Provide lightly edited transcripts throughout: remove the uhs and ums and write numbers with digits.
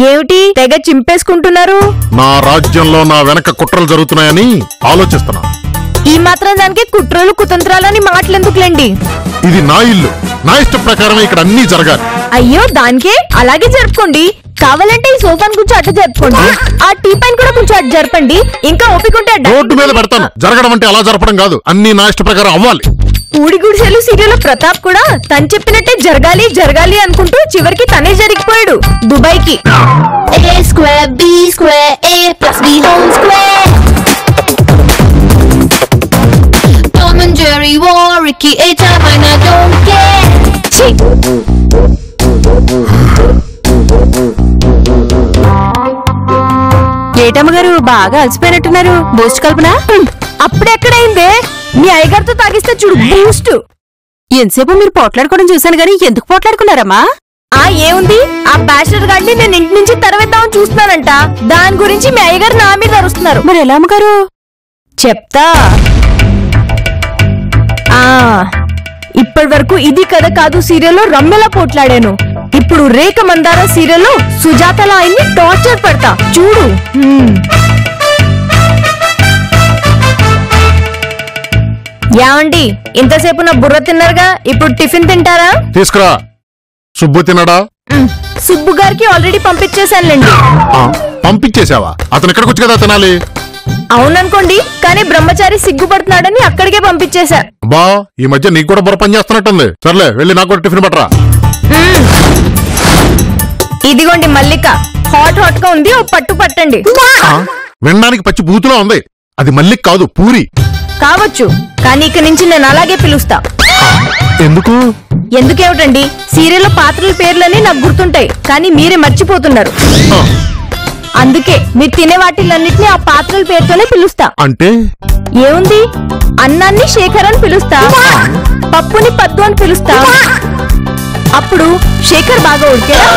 ఏమిటి తెగ చింపేసుకుంటున్నారు? నా రాజ్యంలో నా వెనక కుట్రలు జరుగుతున్నాయని ఆలోచిస్తున్నా. ఈ మాత్రం దానికి కుట్రలు కుతంత్రాలని మాటలెందుకులేండి? ఇది నా ఇల్లు, నా ఇష్ట ప్రకారమే ఇక్కడ అన్ని జరగాలి. అయ్యో దానికే అలాగే జరుపుకోండి. కావాలంటే ఈ సోఫాను కొంచెం అడ్డు జరుపుకోండి, ఆ టీ పైన కూడా కొంచెం అడ్డు జరపండి. ఇంకా ఓపికంటే రోడ్డు మీద పెడతాను. జరగడం అంటే అలా జరపడం కాదు, అన్ని నా ఇష్ట ప్రకారం అవ్వాలి. ఊడి గుడిసెలు సీరియల్ ప్రతాప్ కూడా తను చెప్పినట్టే జరగాలి జరగాలి అనుకుంటూ చివరికి తనే జరిగిపోయాడు దుబాయ్ కి. ఏటమ్మగారు బాగా అలసిపోయినట్టున్నారు. బూస్ట్ కల్పన అప్పుడెక్కడైందే? మీ అయ్యగారితో తాగిస్తే చూడు బూస్ట్. ఎంతసేపు మీరు పోట్లాడుకోవడం చూశాను గానీ ఎందుకు పోట్లాడుకున్నారమ్మా? ఏముంది, ఆ బ్యాచిలర్ గాడిని నేను ఇంటి నుంచి తరవేద్దామని చూస్తున్నానంట. దాని గురించి మీ అయ్యగారు నా మీద అరుస్తున్నారు. మరి ఎలా అమ్మగారు? చెప్తా. ఇప్పటి వరకు ఇది కథ కాదు సీరియల్లో రమ్యలా పోట్లాడాను. ఇప్పుడు రేఖ మందార సీరియల్లో సుజాతలా ఆయన్ని టార్చర్ పెడతా చూడు. యావండి, ఇంతసేపు నా బుర్ర తిన్నారుగా, ఇప్పుడు టిఫిన్ తింటారా? తీసుకురా. సుబ్బు తినడా? సుబ్బు గారికి ఆల్రెడీ పంపించేశానులేండి. పంపించేశావా? అతను ఇక్కడికి వచ్చి కదా తినాలి. అవుననుకోండి, కానీ బ్రహ్మచారి సిగ్గుపడుతున్నాడని అక్కడికే పంపించేశా. బా, ఈ మధ్య నీకు కూడా బుర్ర పని చేస్తున్నట్టుంది. సర్లే, వెళ్ళి నాకు కూడా టిఫిన్ పట్టరా. ఇదిగోండి మల్లిక, హాట్ హాట్ గా ఉంది, ఓ పట్టు పట్టండి. వినడానికి పచ్చి బూతులో ఉంది. అది మల్లిక కాదు, పూరి కావచ్చు, కానీ ఇక నుంచి నేను అలాగే పిలుస్తా. ఎందుకు? ఎందుకేమిటండి, సీరియల్లో పాత్రల పేర్లని నాకు గుర్తుంటాయి, కానీ మీరే మర్చిపోతున్నారు. అందుకే మీరు తినే వాటిలన్నిటినీ ఆ పాత్రల పేరుతోనే పిలుస్తా. అంటే ఏముంది, అన్నాన్ని శేఖర్ అని పిలుస్తా, పప్పుని పద్దు అని పిలుస్తా. అప్పుడు శేఖర్ బాగా ఉడికేలా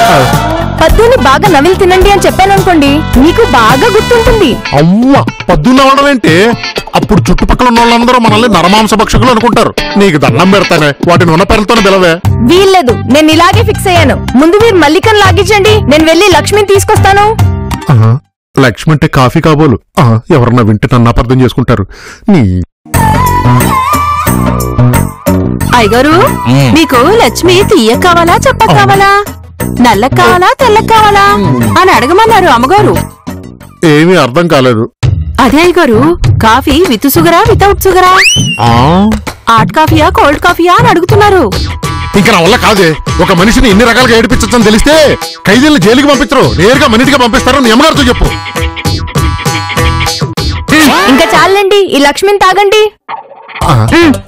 పద్దుని బాగా నవిలి తినండి అని చెప్పాను అనుకోండి, మీకు బాగా గుర్తుంటుంది. అవ్వ, పద్దు నవ్వడం ఏంటి? అప్పుడు చుట్టుపక్కల ఉన్న వాళ్ళందరూ మనల్ని నరమాంస భక్షకులు అనుకుంటారు. నీకు దండం పెడతానే, వాటిని ఉన్న పేర్లతోనే పిలవే. వీల్లేదు, నేను ఇలాగే ఫిక్స్ అయ్యాను. ముందు మీరు మల్లికను లాగించండి, నేను వెళ్ళి లక్ష్మిని తీసుకొస్తాను. లక్ష్మి అంటే కాఫీ కాబోలు. ఎవరన్నా వింటే నన్ను అపార్థం చేసుకుంటారు. అయ్యగారు, మీకు లక్ష్మి తీయ కావాలా చెప్ప కావాలా, నల్ల కావాలా తెల్ల కావాలా అని అడగమన్నారు అమ్మగారు. ఏమీ అర్థం కాలేదు. అదే అయ్యగారు, కాఫీ విత్ షుగరా వితౌట్ షుగరా, హాట్ కాఫీయా కోల్డ్ కాఫీయా అని అడుగుతున్నారు. ఇంకా నా వల్ల కాదే. ఒక మనిషిని ఎన్ని రకాలుగా ఏడిపించని తెలిస్తే ఖైదీలను జైలుకి పంపించరు, నేరుగా మనిషిగా పంపిస్తారు. నీ అమ్మగారితో చెప్పు. ఇంకా చాలండి, ఈ లక్ష్మిని తాగండి.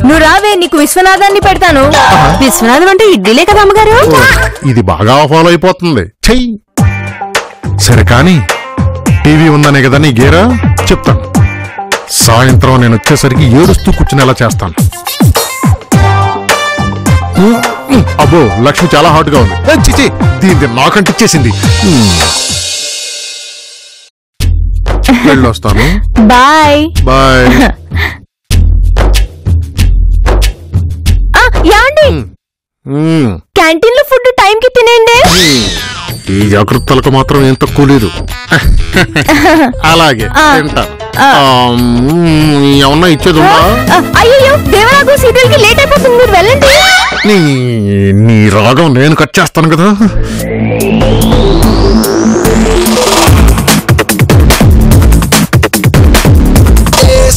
నువ్వు రావే, నీకు విశ్వనాథాన్ని పెడతాను. విశ్వనాథం అంటే ఇడ్లీలే కదా అమ్మగారు. ఇది బాగా ఫాలో అయిపోతుంది. చెయ్యి. సరే కానీ టీవీ ఉందనే కదా నీ గేరా, చెప్తాను. సాయంత్రం నేను వచ్చేసరికి ఏడుస్తూ కూర్చునేలా చేస్తాను. అబ్బో, లక్ష్మి చాలా హాట్ గా ఉంది. చిచి, దీన్ని నాకంటిచ్చేసింది. వెళ్ళొస్తాను. Bye bye. యాండి, క్యాంటీన్ లో ఫుడ్ టైం కి తినేయండి. ఈ జాగ్రత్తలకు మాత్రం ఏం తక్కువ లేదు. అలాగే తింటా. ఏమన్నా ఇచ్చేది ఉందా? అయ్యో, దేవరాగు సీరియల్ కి లేట్ అయిపోతుంది, మీరు వెళ్ళండి. నీ రాగం నేను కట్ చేస్తాను కదా.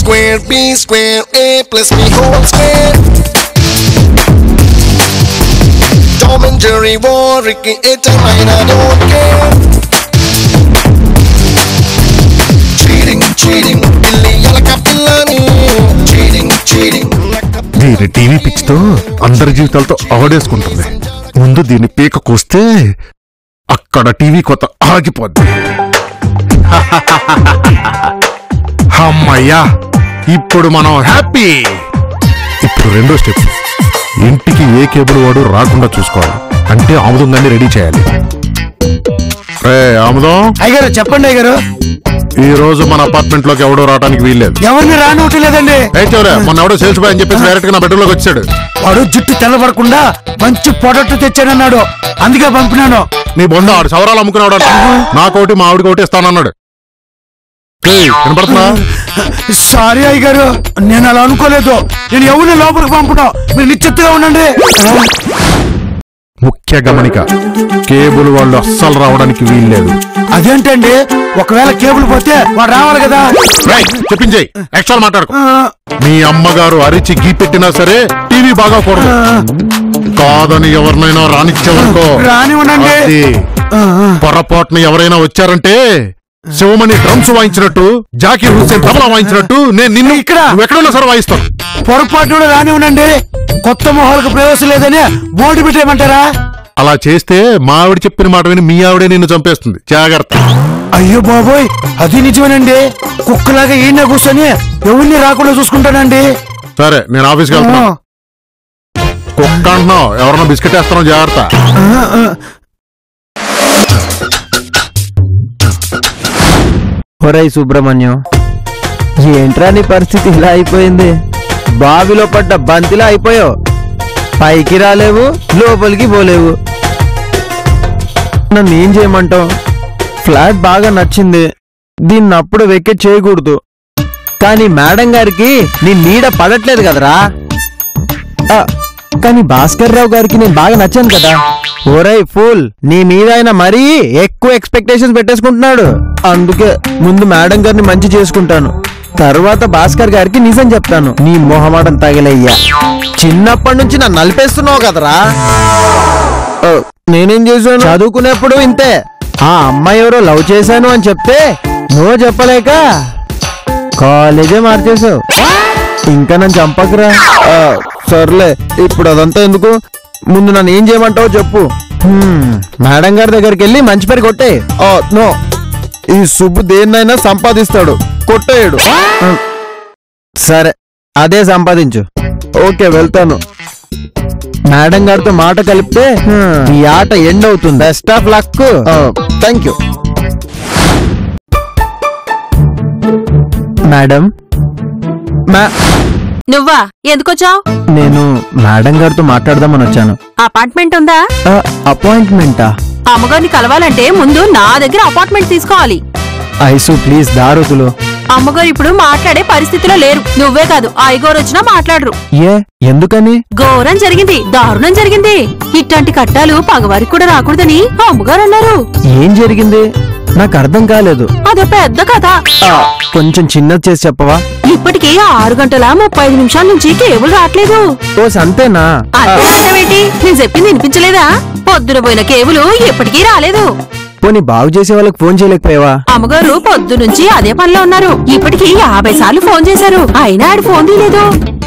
Square B square A plus B whole square. Tom and Jerry war, Ricky it and mine I don't care. Cheating, cheating, Billy yalaka pillani. Cheating, cheating. దీని టీవీ పిచ్చితో అందరి జీవితాలతో ఆడేసుకుంటుంది. ముందు దీన్ని పీక కోస్తే అక్కడ టీవీ కొత్త ఆగిపోద్ది. అమ్మయ్యా, ఇప్పుడు మనం హ్యాపీ. ఇప్పుడు రెండో స్టెప్. ఇంటికి ఏ కేబుల్ వాడు రాకుండా చూసుకోవాలి. అంటే ఆముదం దాన్ని రెడీ చేయాలి. రే ఆముదం, అయ్యగారు చెప్పండి అయ్యగారు. ఈ రోజు మన అపార్ట్మెంట్ లోకి ఎవడో రావడానికి వీల్లేదు. ఎవరిని రానివ్వట్లేదండి. మొన్న ఎవడో సేల్స్ బాయ్ అని చెప్పేసి డైరెక్ట్ గా నా బెడ్రూమ్ లోకి వచ్చాడు. వాడు జుట్టు తెల్లబడకుండా మంచి పొడట్టు తెచ్చానన్నాడు, అందుకే పంపినాను. నీ బొంద ఆడు సవరాలు అమ్ముకున్నాడు. నాకోటి మా ఆవిడకి ఒకటి ఇస్తానన్నాడు. వినపడుతున్నా? సారీ అయ్యగారు, నేను అలా అనుకోలేదు. నేను ఎవరిని లోపలికి పంపడం, మీరు నిశ్చితగా ఉండండి. ముఖ్య గమనిక, కేబుల్ వాళ్ళు అస్సలు రావడానికి వీల్లేదు. అదేంటండి, ఒకవేళ కేబుల్ పోతే వాడు రావాలి కదా. చెప్పించేయి, యాక్చువల్ మాట్లాడుకో. మీ అమ్మగారు అరిచి గీ పెట్టినా సరే టీవీ బాగా కూడదు. కాదని ఎవరినైనా రానిచ్చేవనుకో, రానివ్వనండి. పొరపాటున ఎవరైనా వచ్చారంటే శివమణి డ్రమ్స్ వాయించినట్టు, జాకీర్ హుస్సేన్ తబలా వాయించినట్టు నేను నిన్ను ఎక్కడున్నా సరే వాయిస్తాను. పొరపాటు కూడా రానివ్వనండి. కొత్త మొహాలకు ప్రవేశం లేదని బోర్డు పెట్టేయమంటారా? అలా చేస్తే మా ఆవిడ చెప్పిన మాట విని మీ ఆవిడే నిన్ను చంపేస్తుంది. జాగ్రత్త. అయ్యో బాబోయ్, అది నిజమేనండి. కుక్కలాగా ఈయన కూర్చొని ఎవరిని రాకుండా చూసుకుంటానండి. సరే, నేను ఆఫీస్కి వెళ్తున్నా. కుక్క అంటున్నావు, ఎవరన్నా బిస్కెట్ వేస్తున్నావు, జాగ్రత్త. ఒరేయ్ సుబ్రహ్మణ్యం, ఏంట్రా నీ పరిస్థితి ఇలా అయిపోయింది? బావిలో పడ్డ బంతిలా అయిపోయావు. పైకి రాలేవు, లోపలికి పోలేవు. నన్ను ఏం చేయమంటావు? ఫ్లాట్ బాగా నచ్చింది, దీన్ని అప్పుడు వెకెట్ చేయకూడదు. కానీ మేడం గారికి నీ నీడ పడట్లేదు కదరా. కానీ భాస్కర్ రావు గారికి నేను బాగా నచ్చాను కదా. ఓరై ఫూల్, నీ మీద ఆయన మరీ ఎక్కువ ఎక్స్పెక్టేషన్స్ పెట్టేసుకుంటున్నాడు. అందుకే ముందు మేడం గారిని మంచి చేసుకుంటాను, తర్వాత భాస్కర్ గారికి నిజం చెప్తాను. నీ మొహమాటం తగిలయ్యా. చిన్నప్పటి నుంచి నన్ను నలిపేస్తున్నావు కదరా. నేనేం చేశాను? చదువుకునేప్పుడు ఇంతే. ఆ అమ్మాయి ఎవరో లవ్ చేశాను అని చెప్తే నువ్వు చెప్పలేక కాలేజే మార్చేసావు. ఇంకా నన్ను చంపకరా. సర్లే, ఇప్పుడు అదంతా ఎందుకు, ముందు నన్ను ఏం చేయమంటావో చెప్పు. మేడం గారి దగ్గరికి వెళ్ళి మంచి పేరు కొట్టే. నో, ఈ సుబ్బు దేన్నైనా సంపాదిస్తాడు, కొట్టేయడు. సరే, అదే సంపాదించు. ఓకే, వెళ్తాను. మేడం గారితో మాట కలిపితే ఈ ఆట ఎండ్ అవుతుంది. Best of luck. Thank you madam. నువ్వా ఎందుకొచ్చావు? నేను మేడం గారితో మాట్లాడదామని వచ్చాను. అపార్ట్మెంట్ ఉందా? అపాయింట్మెంటా? అమ్మగారిని కలవాలంటే ముందు నా దగ్గర అపార్ట్మెంట్ తీసుకోవాలి. ఐసు ప్లీజ్ దారుతులు. అమ్మగారు ఇప్పుడు మాట్లాడే పరిస్థితిలో లేరు. నువ్వే కాదు, ఐగోరు వచ్చినా మాట్లాడరు. ఏ ఎందుకని? ఘోరం జరిగింది, దారుణం జరిగింది. ఇట్లాంటి కట్టాలు పగవారికి కూడా రాకూడదని అమ్మగారు అన్నారు. ఏం జరిగింది? నాకు అర్థం కాలేదు. అదో పెద్ద కథ. కొంచెం చిన్నది చేసి చెప్పవా? ఇప్పటికీ 6:35 నుంచి కేబుల్ రావట్లేదు. ఓ సంతేనా? అర్థమేంటి? నేను చెప్పింది వినిపించలేదా? పొద్దున పోయిన కేబుల్ ఇప్పటికీ రాలేదు. పోనీ బాగు చేసే వాళ్ళకి ఫోన్ చేయలేకపోయావా? అమ్మగారు పొద్దు నుంచి అదే పనిలో ఉన్నారు. ఇప్పటికి 50 సార్లు ఫోన్ చేశారు, అయినా ఆడు ఫోన్ తీయలేదు.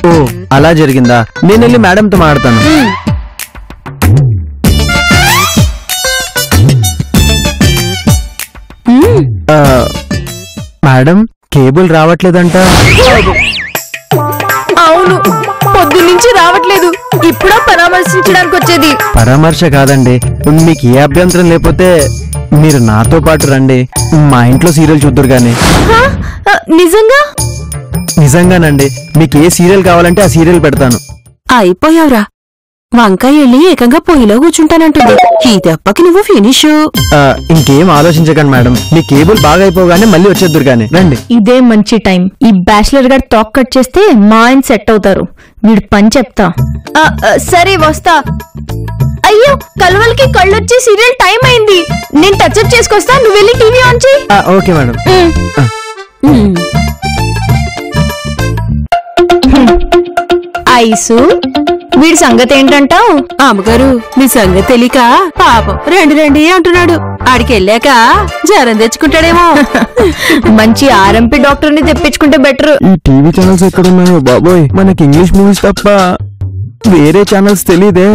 ఓ అలా జరిగిందా? నేను వెళ్ళి మేడంతో మాట్లాడతాను. మేడం, కేబుల్ రావట్లేదంట. అవును, పొద్దు నుంచి రావట్లేదు. ఇప్పుడా పరామర్శించడానికి వచ్చేది. పరామర్శ కాదండి, మీకు ఏ అభ్యంతరం లేకపోతే మీరు నాతో పాటు రండి. మా ఇంట్లో సీరియల్ చూద్దరు గాని. నిజంగా? నిజంగానండి, మీకు ఏ సీరియల్ కావాలంటే ఆ సీరియల్ పెడతాను. అయిపోయావురా. వంకాయ వెళ్ళి ఏకంగా పొయ్యిలో కూర్చుంటానంటుంది. ఈ దెబ్బకి నువ్వు ఫినిష్. ఇంకేం ఆలోచించకండి మేడం, మీ కేబుల్ బాగా అయిపోగానే మళ్ళీ వచ్చేద్దరు గాని. రండి. ఇదే మంచి టైం. ఈ బ్యాచిలర్ గారు టాక్ కట్ చేస్తే మా ఆయన సెట్ అవుతారు. వీడు పని చెప్తా. సరే వస్తా. అయ్యో, కలవలకి కళ్ళొచ్చే సీరియల్ టైం అయింది. నేను టచ్అప్ చేసుకొస్తా, నువ్వు వెళ్ళి టీవీ ఆన్ చేయి. Okay madam. ఐసు, వీడి సంగతి ఏంటంటావు? అమ్మగారు మీ సంగతి తెలియక పాపం రండి రండి అంటున్నాడు. ఆడికి వెళ్ళాక జ్వరం తెచ్చుకుంటాడేమో. మంచి ఆర్ఎంపీ డాక్టర్ ని తెప్పించుకుంటే బెటర్. ఈ టీవీ ఛానల్స్ ఎక్కడున్నాయో బాబోయ్, మనకి ఇంగ్లీష్ మూవీస్ తప్ప వేరే ఛానల్స్ తెలీదే.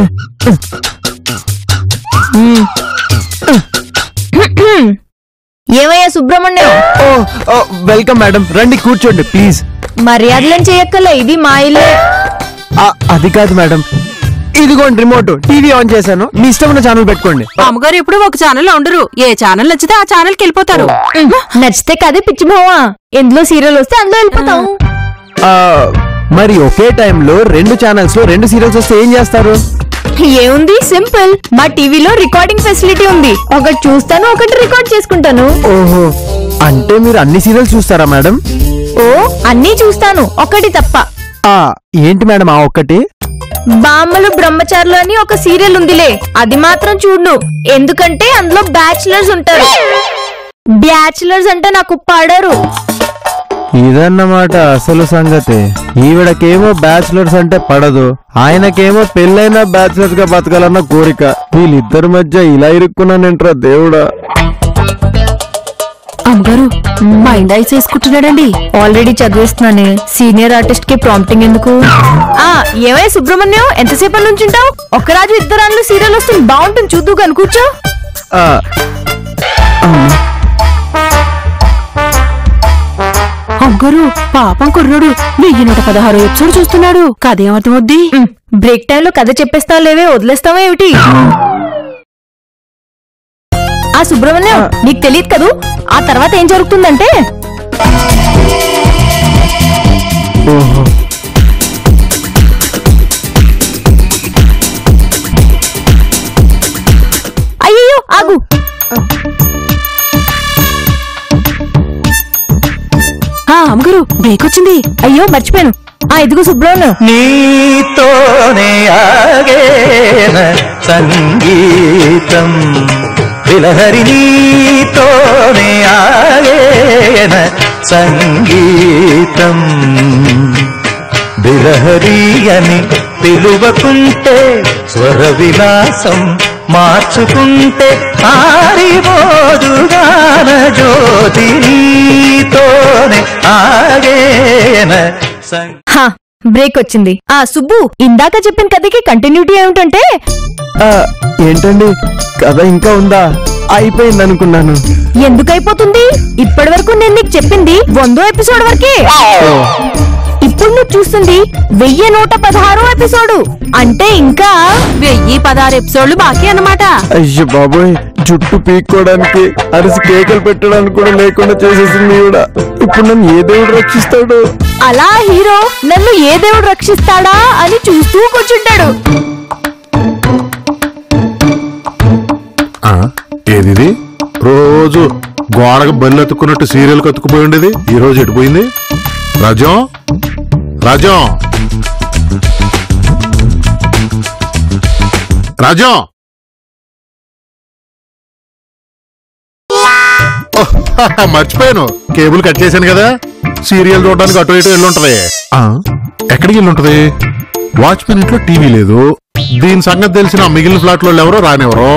ఏమయ్యా సుబ్రహ్మణ్యం? వెల్కమ్ మేడం, రండి కూర్చోండి ప్లీజ్. మర్యాదలను చేయక్కలే, ఇది మా ఇల్లే. అది కాదు మేడం, ఇదిగోండి రిమోట్, టీవీ ఆన్ చేశాను, మీ ఇష్టం ఉన్న ఛానల్ పెట్టుకోండి. అమ్మగారు ఎప్పుడు ఒక ఛానల్ ఉండరు, ఏ ఛానల్ నచ్చితే ఆ ఛానల్ కి వెళ్ళిపోతారు. నచ్చితే కదే పిచ్చి భావా, ఎందులో సీరియల్ వస్తే అందులో వెళ్ళిపోతాం. ఆ, మరి ఒకే టైంలో 2 ఛానల్స్ లో 2 సీరియల్స్ వస్తే ఏం చేస్తారు? ఏముంది, సింపుల్. మా టీవీలో రికార్డింగ్ ఫెసిలిటీ ఉంది. ఒకటి చూస్తాను, ఒకటి రికార్డ్ చేసుకుంటాను. ఓహో, అంటే మీరు అన్ని సీరియల్స్ చూస్తారా మేడం? ఓ, అన్నీ చూస్తాను, ఒకటి తప్ప. ఏంటి మేడం ఆ ఒక్కటి? బామ్మలు బ్రహ్మచారులు అని ఒక సీరియల్ ఉందిలే, అది మాత్రం చూడు. ఎందుకంటే అందులో బ్యాచిలర్స్ ఉంటారు. బ్యాచిలర్స్ అంటే నాకు పడరు. ఇదన్నమాట అసలు సంగతి. ఈవిడకేమో బ్యాచిలర్స్ అంటే పడదు, ఆయనకేమో పెళ్ళైన బ్యాచిలర్స్ గా బతకాలన్న కోరిక. వీళ్ళిద్దరి మధ్య ఇలా ఇరుక్కున్నానేంట్రా దేవుడా. అమ్మగారు మైండ్ ఐస్ వేసుకుంటున్నాడండి. ఆల్రెడీ చదివిస్తున్నానే, సీనియర్ ఆర్టిస్ట్ కి ప్రాంప్టింగ్ ఎందుకు? ఏమై సుబ్రహ్మణ్యం, ఎంతసేపటి నుంచి ఉంటావు? ఒక రాజు ఇద్దరాళ్ళు సీరియల్ వస్తుంది, బాగుంటుంది, చూద్దు కానీ కూర్చో. అమ్మగారు పాపం కుర్రాడు 1116 ఎపిసోడ్ చూస్తున్నాడు, కథ ఏమర్థమవుద్ది? బ్రేక్ టైంలో కథ చెప్పేస్తావు లేవే, వదిలేస్తావా ఏమిటి? ఆ సుబ్రహ్మణ్యం, నీకు తెలియదు కదూ ఆ తర్వాత ఏం జరుగుతుందంటే? ఓహో, అయ్యో ఆగు. అమ్మగారు బ్రేక్ వచ్చింది. అయ్యో మర్చిపోయాను. ఇదిగో సుబ్రహ్మణ్యం. నీతోనే ఆగేన సంగీతం విలహరి, నీతోనే ఆగేన సంగీతం విలహరి అని పిలువకుంటే స్వర విలాసం మార్చుకుంటే ఆరిబోదుగాన జ్యోతి, నీతోనే ఆగేన బ్రేక్ వచ్చింది. సుబ్బు, ఇందాక చెప్పిన కథకి కంటిన్యూటీ ఏమిటంటే? ఏంటండి కథ ఇంకా ఉందా? అయిపోయింది అనుకున్నాను. ఎందుకు అయిపోతుంది? ఇప్పటి వరకు నేను నీకు చెప్పింది 100వ ఎపిసోడ్ వరకే. ఇప్పుడు నువ్వు చూస్తుంది 1116వ ఎపిసోడ్. అంటే ఇంకా 1016 ఎపిసోడ్లు బాకీ అన్నమాట. అయ్యో బాబోయ్, జుట్టు పీక్కోవడానికి అరిసి కేకలు పెట్టడానికి కూడా లేకుండా చేసేసింది ఈవిడ. ఇప్పుడు నన్ను ఏ దేవుడు రక్షిస్తాడు? అలా హీరో నన్ను ఏ దేవుడు రక్షిస్తాడా అని చూస్తూ కూర్చుంటాడు. ఏది రోజు గోడకు బల్లి ఎత్తుకున్నట్టు సీరియల్ కత్తుకుపోయి ఉండేది, ఈ రోజు ఎటుపోయింది? రాజం, రాజం, రాజం. మర్చిపోయాను, కేబుల్ కట్ చేశాను కదా. సీరియల్ చూడడానికి అటు ఇటు వెళ్ళుంటది. ఎక్కడికి వెళ్ళుంటది? వాచ్మెన్ ఇంట్లో టీవీ లేదు. దీని సంగతి తెలిసిన మిగిలిన ఫ్లాట్ లో ఎవరో రానివరో.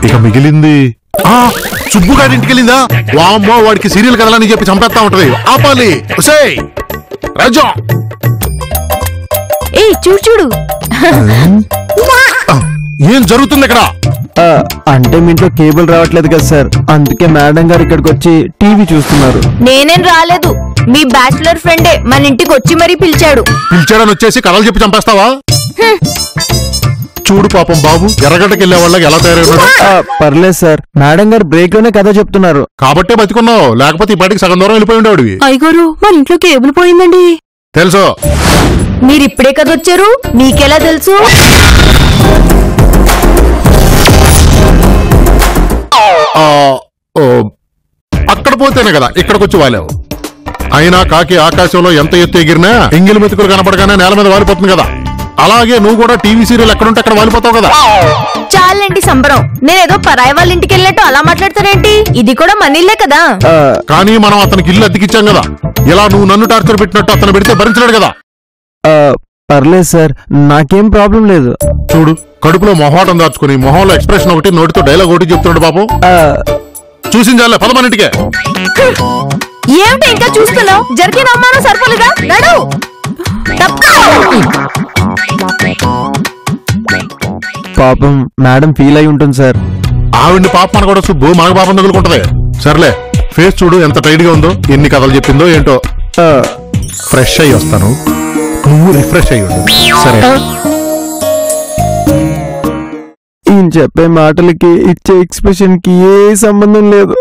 ఇక మిగిలింది సుబ్బు గారి ఇంటికి వెళ్ళిందా? వామ్మో, వాడికి సీరియల్ కదలని చెప్పి చంపేస్తా ఉంటది. ఆపాలి. రాజా, చూడు చూడు, ఏం జరుగుతుంది ఇక్కడ? అంటే మీ ఇంట్లో కేబుల్ రావట్లేదు కదా సార్, అందుకే మేడం గారు ఇక్కడికి వచ్చి టీవీ చూస్తున్నారు. నేనేం రాలేదు, మీ బ్యాచులర్ ఫ్రెండే మన ఇంటికి వచ్చి మరీ పిలిచాడు. పిలిచాడని వచ్చేసి కథలు చెప్పి చంపేస్తావా? చూడు పాపం బాబు, ఎర్రగడ్డకి వెళ్లే వాళ్ళకి ఎలా తయారైనాడు. పర్లేదు సార్, మేడం గారు బ్రేక్ లోనే కథ చెప్తున్నారు కాబట్టే బతికున్నావు, లేకపోతే ఈ పాటికి సగం దూరం వెళ్ళిపోయి ఉండేవాడివి. అయ్యగారు మన ఇంట్లో కేబుల్ పోయిందండి. తెలుసు. మీరిప్పుడే కదా వచ్చారు, మీకెలా తెలుసు? అక్కడ పోతేనే కదా ఇక్కడికి వచ్చి వాలేవు. అయినా కాకి ఆకాశంలో ఎంత ఎత్తు ఎగిరినా ఎంగిలి మెతుకులు కనపడగానే నేల మీద వాలిపోతుంది కదా. అలాగే నువ్వు కూడా టీవీ సీరియల్ ఎక్కడుంటే అక్కడ వాలిపోతావు కదా. చాలండి సంబరం, నేనేదో పరాయి వాళ్ళ ఇంటికి వెళ్ళినట్టు అలా మాట్లాడతారేంటి? ఇది కూడా మన ఇల్లే కదా. కానీ మనం అతనికి ఇల్లు అద్దెకిచ్చాం కదా. ఇలా నువ్వు నన్ను టార్చర్ పెట్టినట్టు అతను పెడితే భరించలేడు కదా. పర్లేదు సార్, నాకేం ప్రాబ్లం లేదు. చూడు, కడుపులో మొహమాటం దాచుకుని మొహంలో ఎక్స్ప్రెషన్ ఒకటి, నోటితో డైలాగ్ ఒకటి చెప్తున్నాడు పాపం. చూసించాలే, 10 ఏమిటి ఇంకా చూస్తున్నావు? జరిగిన అమ్మానం సరిపోలేదా? నడు. పాపం మేడం ఫీల్ అయి ఉంటుంది సార్. ఆవిడ్ని పాపం అనకూడదు సుబ్బు, మనకు పాపం తగులుకుంటది. సర్లే, ఫేస్ చూడు ఎంత టైట్ గా ఉందో, ఎన్ని కథలు చెప్పిందో ఏంటో. ఫ్రెష్ అయ్యి వస్తాను, నువ్వు రిఫ్రెష్ అయ్యి ఉండు. సరే ఈయన చెప్పే మాటలకి ఇచ్చే ఎక్స్ప్రెషన్ కి ఏ సంబంధం లేదు.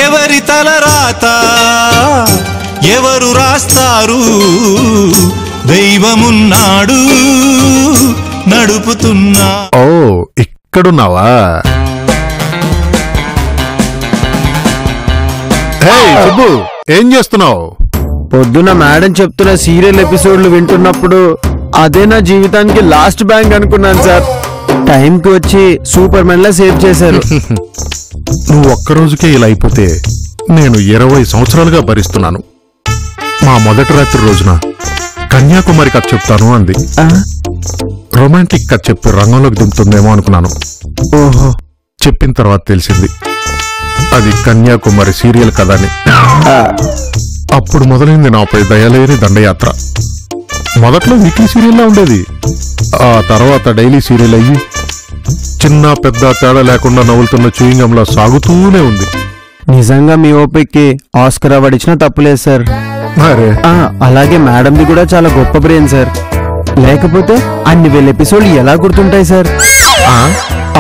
ఎవరి తలరాత ఎవరు రాస్తారు, దైవమున్నాడు నడుపుతున్నా. ఓ ఇక్కడున్నావా? హే సుబ్బు, ఏం చేస్తున్నావు? పొద్దున మేడం చెప్తున్న సీరియల్ ఎపిసోడ్లు వింటున్నప్పుడు అదే నా జీవితానికి లాస్ట్ బ్యాంక్ అనుకున్నాను సార్. టైంకి వచ్చి సూపర్ మ్యాన్ లా సేవ్ చేశారు. నువ్వు ఒక్కరోజుకే ఇలా అయిపోతే నేను 20 సంవత్సరాలుగా భరిస్తున్నాను. మా మొదటి రాత్రి రోజున కన్యాకుమారి కథ చెప్తాను అంది. రొమాంటిక్ కథ చెప్పి రంగంలోకి దింపుతుందేమో అనుకున్నాను. ఓహో, చెప్పిన తర్వాత తెలిసింది అది కన్యాకుమారి సీరియల్ కథ అని. అప్పుడు మొదలైంది నాపై దయలేని దండయాత్ర. మొదట్లో వీక్లీ సీరియల్లా ఉండేది, ఆ తర్వాత డైలీ సీరియల్ అయ్యి చిన్న పెద్ద తేడా లేకుండా నవ్వులుతున్న చూయింగంలా సాగుతూనే ఉంది. నిజంగా మీ ఓపిక్కి ఆస్కర్ అవార్డు ఇచ్చినా తప్పులేదు సార్. అరే అలాగే మేడంది కూడా చాలా గొప్ప బ్రెయిన్ సార్. లేకపోతే అన్ని వేల ఎపిసోడ్లు ఎలా గుర్తుంటాయి సార్?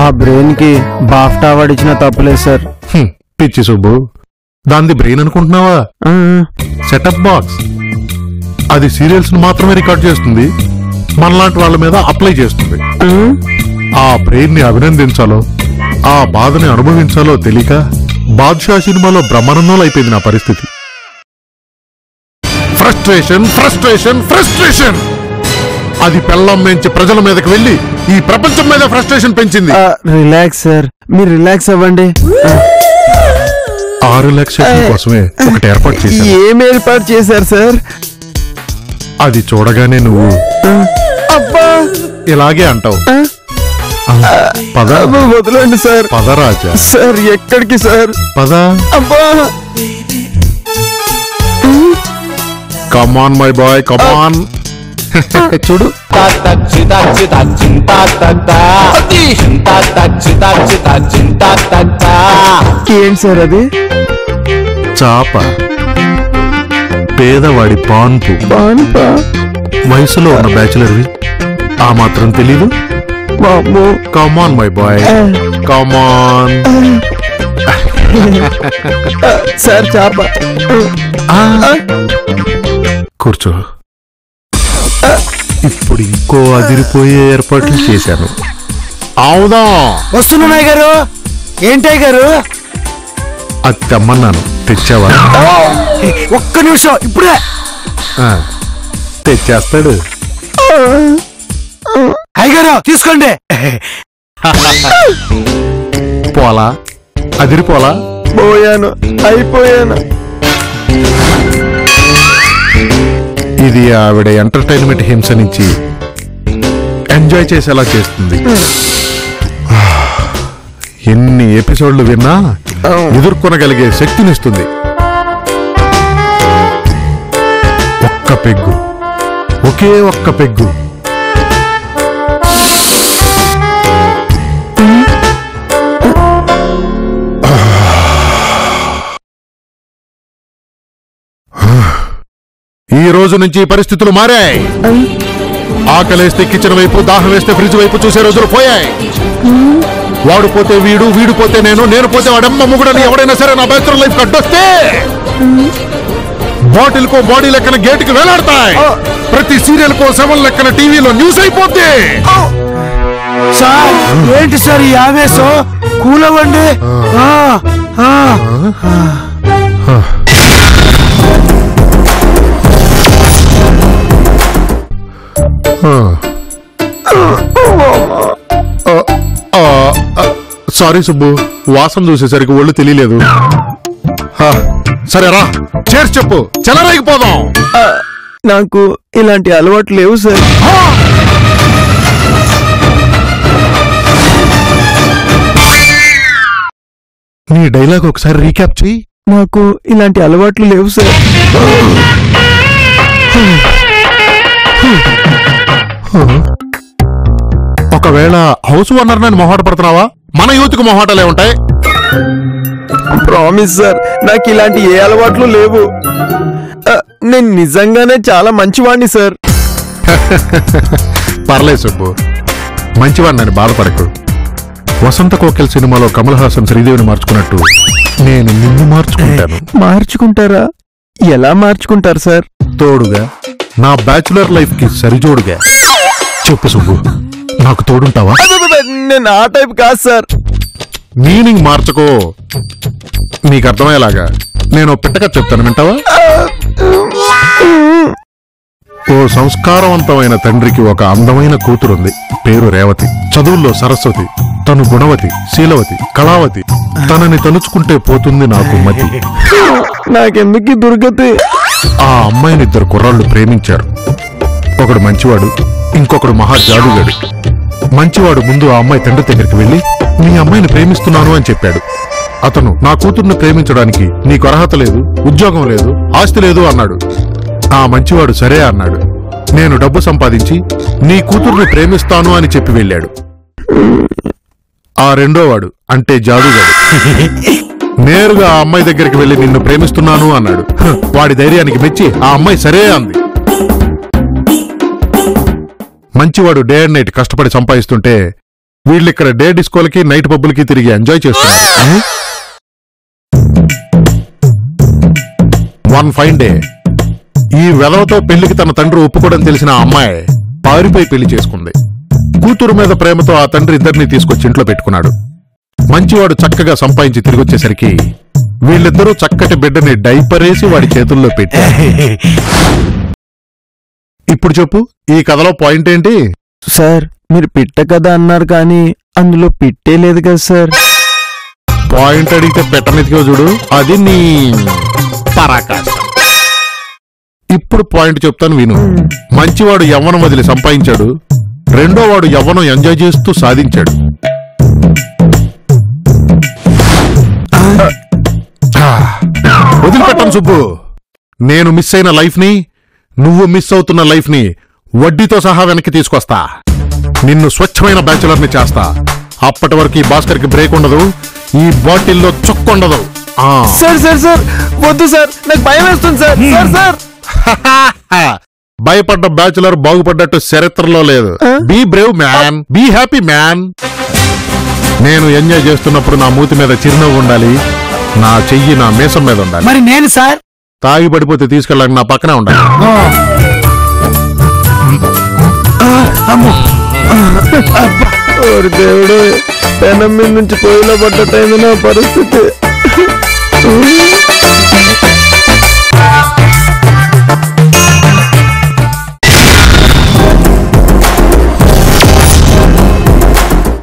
ఆ బ్రెయిన్ కి బాఫ్టా అవార్డు ఇచ్చినా తప్పులేదు సార్. పిచ్చి సుబ్బు, దాన్ని బ్రెయిన్ అనుకుంటున్నావా? Setup box. అది సీరియల్స్ ను మాత్రమే రికార్డ్ చేస్తుంది, మనలాంటి వాళ్ళ మీద అప్లై చేస్తుంది. ఆ బ్రెయిన్ ని అభినందించాలో ఆ బాధని అనుభవించాలో తెలియక బాద్షా సినిమాలో బ్రహ్మానందంలో అయిపోయింది నా పరిస్థితి. Frustration frustration frustration. అది పెళ్ళం నుంచి ప్రజల మీదకి వెళ్లి ఈ ప్రపంచం మీద ఫ్రస్ట్రేషన్ పెంచింది. రిలాక్స్ సార్, మీరు రిలాక్స్ అవ్వండి. ఆ రిలాక్సేషన్ కోసమే ఒకటి ఏర్పాటు చేశాను. ఏం ఏర్పాటు చేశారు సార్? అది చూడగానే నువ్వు అబ్బా ఇలాగే అంటావు. పద వదలండి సార్. పదరాజా. సార్ ఎక్కడికి సార్? పద. అబ్బా కమాన్ మై బాయ్, కమాన్. చూడు, ఏంటి సార్ అది? చాప, పేదవాడి పాన్పు. వయసులో ఉన్న బ్యాచులర్వి ఆ మాత్రం తెలీదు? Come on my boy, come on. Sir చాప. కూర్చో. ఇప్పుడు ఇంకో అదిరిపోయే ఏర్పాట్లు చేశాను. అవుదా? వస్తున్నాయి గారు. ఏంటయ్య గారు? అది తెమ్మన్నాను, తెచ్చావా? ఒక్క నిమిషం, ఇప్పుడే తెచ్చేస్తాడు. అయ్యగారు తీసుకోండి. పోలా, అదిరిపోలా. పోయాను, అయిపోయాను. ఇది ఆవిడ ఎంటర్టైన్మెంట్ హింస నుంచి ఎంజాయ్ చేసేలా చేస్తుంది. ఎన్ని ఎపిసోడ్లు విన్నా ఎదుర్కొనగలిగే శక్తినిస్తుంది. ఒక్క పెగ్గు, ఒకే ఒక్క పెగ్గు. ఈ రోజు నుంచి పరిస్థితులు మారాయి. ఆకలేస్తే కిచెన్ వైపు, దాహం వేస్తే ఫ్రిడ్జ్ వైపు చూసే రోజులు పోయాయి. వాడు పోతే వీడు, వీడు పోతే నేను, నేను పోతే వాడమ్మ ముగుడని ఎవడైనా సరే నా బ్యాచులర్ లైఫ్ కట్టొస్తే బాటిల్ కో బాడీ లెక్కన గేటుకి వేలాడతాయి. ప్రతి సీరియల్ కో 7 లెక్కన టీవీలో న్యూస్ అయిపోద్ది. సార్ ఏంటి సార్ ఈ ఆవేశం? కూలవండి. సారీ సుబ్బు, వాసన చూసేసరికి ఒళ్ళు తెలియలేదు. సరే రా, చేర్చి చెప్పు, చెలరేగిపోదాం. నాకు ఇలాంటి అలవాట్లు లేవు సార్. నీ డైలాగ్ ఒకసారి రీక్యాప్ చెయ్యి. నాకు ఇలాంటి అలవాట్లు లేవు సార్. ఒకవేళ హౌస్ ఓనర్ నన్ను మొహాట పడుతున్నావా? మన యూత్ కు మొహాటలే ఉంటాయి. ప్రామిస్ సార్, నాకు ఇలాంటి ఏ అలవాట్లు లేవు. నేను నిజంగానే చాలా మంచివాణ్ణి సార్. పర్లేదు సుబ్బు, మంచివాడిని బాధపడకు. వసంత కోకిల్ సినిమాలో కమల్ హాసన్ శ్రీదేవిని మార్చుకున్నట్టు నేను నిన్ను మార్చుకుంటాను. మార్చుకుంటారా? ఎలా మార్చుకుంటారు సార్? తోడుగా, నా బ్యాచులర్ లైఫ్ కి సరిజోడుగా. చెప్పు సుబ్బు, నాకు తోడుంటావా? నేను ఆ టైప్ కాదు సార్. మీనింగ్ మార్చుకో, నీకు అర్థమయ్యేలాగా నేను పిట్టగా చెప్తాను, వింటావా? ఓ సంస్కారవంతమైన తండ్రికి ఒక అందమైన కూతురుంది. పేరు రేవతి. చదువుల్లో సరస్వతి. తను గుణవతి, శీలవతి, కళావతి. తనని తలుచుకుంటే పోతుంది నాకు మతి. నాకెందుకు దుర్గతి? ఆ అమ్మాయిని ఇద్దరు కుర్రాళ్ళు ప్రేమించారు. ఒకడు మంచివాడు, ఇంకొకడు మహా జాడుగాడు. మంచివాడు ముందు ఆ అమ్మాయి తండ్రి దగ్గరికి వెళ్లి మీ అమ్మాయిని ప్రేమిస్తున్నాను అని చెప్పాడు. అతను నా కూతుర్ని ప్రేమించడానికి నీకు అర్హత లేదు, ఉద్యోగం లేదు, ఆస్తి లేదు అన్నాడు. ఆ మంచివాడు సరే అన్నాడు. నేను డబ్బు సంపాదించి నీ కూతుర్ని ప్రేమిస్తాను అని చెప్పి వెళ్ళాడు. ఆ రెండోవాడు అంటే జాదుగాడు నేరుగా ఆ అమ్మాయి దగ్గరికి వెళ్లి నిన్ను ప్రేమిస్తున్నాను అన్నాడు. వాడి ధైర్యానికి మెచ్చి ఆ అమ్మాయి సరే అంది. మంచివాడు డే అండ్ నైట్ కష్టపడి సంపాదిస్తుంటే వీళ్ళిక్కడ డే డిస్కోలకి నైట్ పబ్బులకి తిరిగి ఎంజాయ్ చేస్తున్నారు. వన్ ఫైన్ డే ఈ వెధవతో పెళ్లికి తన తండ్రి ఒప్పుకోవడం తెలిసిన ఆ అమ్మాయి పారిపోయి పెళ్లి చేసుకుంది. కూతురు మీద ప్రేమతో ఆ తండ్రి ఇద్దరిని తీసుకొచ్చి ఇంట్లో పెట్టుకున్నాడు. మంచివాడు చక్కగా సంపాదించి తిరిగొచ్చేసరికి వీళ్ళిద్దరూ చక్కటి బిడ్డని డైపరేసి వాడి చేతుల్లో పెట్టారు. ఇప్పుడు చెప్పు, ఈ కథలో పాయింట్ ఏంటి? సార్, మీరు పిట్ట కథ అన్నారు కానీ అందులో పిట్టే లేదు కదా సార్. పాయింట్ అడిగితే పెట్టనిదిగో చూడు, అది నీ పరాకాష్ట. ఇప్పుడు పాయింట్ చెప్తాను విను. మంచివాడు యవ్వనం వదిలి సంపాదించాడు, రెండో వాడు యవ్వనం ఎంజాయ్ చేస్తూ సాధించాడు. వదిలిపెట్టాను సుబ్బు. నేను మిస్ అయిన లైఫ్ ని, నువ్వు మిస్ అవుతున్న లైఫ్ ని వడ్డీతో సహా వెనక్కి తీసుకొస్తా. నిన్ను స్వచ్ఛమైన బ్యాచులర్ని చేస్తా. అప్పటి వరకు ఈ భాస్కర్ కి బ్రేక్ ఉండదు, ఈ బాటిల్లో చుక్కుండదు. సార్ సార్ సార్ వద్దు సార్, నాకు భయం వేస్తుంది సార్. సార్ సార్ భయపడ్డ బ్యాచులర్ బాగుపడ్డట్టు చరిత్రలో లేదు. Be brave man, be happy man. నేను ఎంజాయ్ చేస్తున్నప్పుడు నా మూతి మీద చిరునవ్వు ఉండాలి, నా చెయ్యి నా మీసం మీద ఉండాలి. మరి నేను సార్ తాగి పడిపోతే తీసుకెళ్ళడానికి నా పక్కనే ఉండాలి. ఓరి దేవుడు, పెనం మీద నుంచి పొయ్యిలో పడ్డట్టయింది నా పరిస్థితి.